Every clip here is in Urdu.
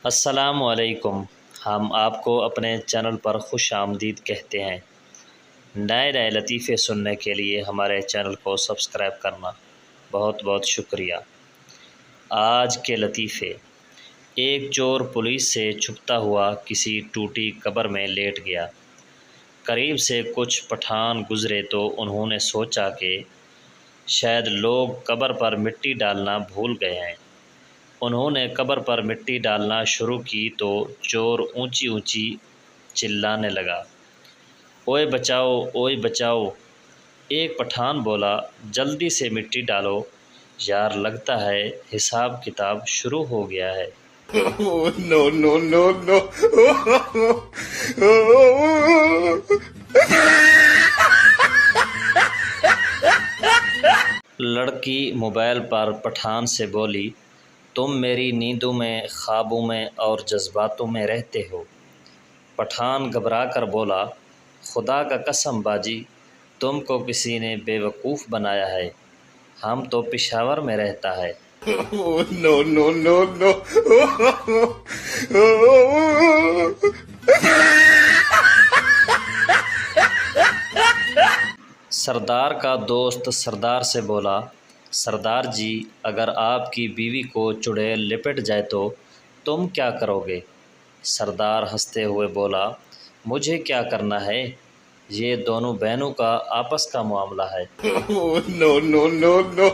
السلام علیکم۔ ہم آپ کو اپنے چینل پر خوش آمدید کہتے ہیں۔ نئے نئے لطیفے سننے کے لیے ہمارے چینل کو سبسکرائب کرنا بہت بہت شکریہ۔ آج کے لطیفے: ایک چور پولیس سے چھپتا ہوا کسی ٹوٹی قبر میں لیٹ گیا۔ قریب سے کچھ پٹھان گزرے تو انہوں نے سوچا کہ شاید لوگ قبر پر مٹی ڈالنا بھول گئے ہیں۔ انہوں نے قبر پر مٹی ڈالنا شروع کی تو چور اونچی اونچی چلانے لگا، اوئے بچاؤ، اوئے بچاؤ! ایک پٹھان بولا، جلدی سے مٹی ڈالو یار، لگتا ہے حساب کتاب شروع ہو گیا ہے۔ No, no, no, no. لڑکی موبائل پر پٹھان سے بولی، تم میری نیندوں میں، خوابوں میں اور جذباتوں میں رہتے ہو۔ پٹھان گھبرا کر بولا، خدا کا قسم باجی، تم کو کسی نے بے وقوف بنایا ہے، ہم تو پشاور میں رہتا ہے۔ No, no, no, no. سردار کا دوست سردار سے بولا، سردار جی، اگر آپ کی بیوی کو چڑیل لپٹ جائے تو تم کیا کرو گے؟ سردار ہنستے ہوئے بولا، مجھے کیا کرنا ہے، یہ دونوں بہنوں کا آپس کا معاملہ ہے۔ No, no, no, no.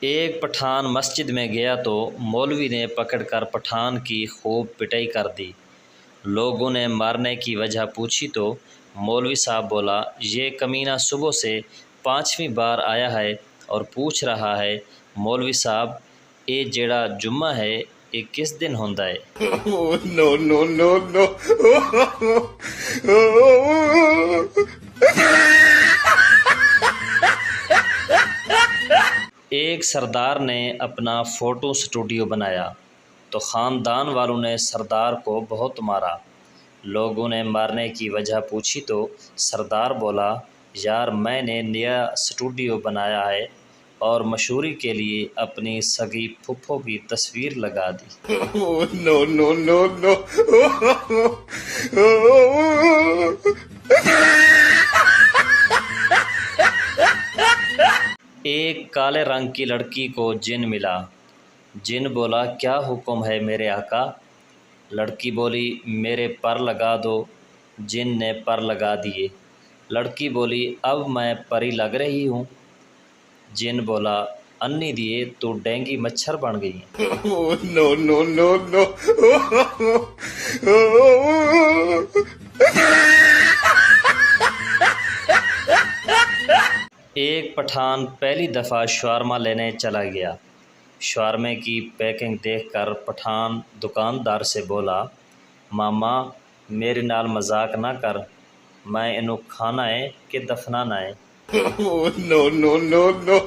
ایک پٹھان مسجد میں گیا تو مولوی نے پکڑ کر پٹھان کی خوب پٹائی کر دی۔ لوگوں نے مارنے کی وجہ پوچھی تو مولوی صاحب بولا، یہ کمینہ صبح سے 5ویں بار آیا ہے اور پوچھ رہا ہے، مولوی صاحب اے جیڑا جمعہ ہے یہ کس دن ہوندا ہے؟ No, no, no, no. ایک سردار نے اپنا فوٹو اسٹوڈیو بنایا تو خاندان والوں نے سردار کو بہت مارا۔ لوگوں نے مارنے کی وجہ پوچھی تو سردار بولا، یار میں نے نیا اسٹوڈیو بنایا ہے اور مشہوری کے لیے اپنی سگی پھپھو کی تصویر لگا دی۔ No, no, no, no. ایک کالے رنگ کی لڑکی کو جن ملا۔ جن بولا، کیا حکم ہے میرے آقا؟ لڑکی بولی، میرے پر لگا دو۔ جن نے پر لگا دیے۔ لڑکی بولی، اب میں پری لگ رہی ہوں۔ جن بولا، انی دیے تو ڈینگی مچھر بن گئی۔ No, no, no, no. ایک پٹھان پہلی دفعہ شاورما لینے چلا گیا۔ شاورمے کی پیکنگ دیکھ کر پٹھان دکاندار سے بولا، ماما میرے نال مذاق نہ کر، میں انہوں کھانا ہے کہ دفنانا ہے؟ No, no, no, no.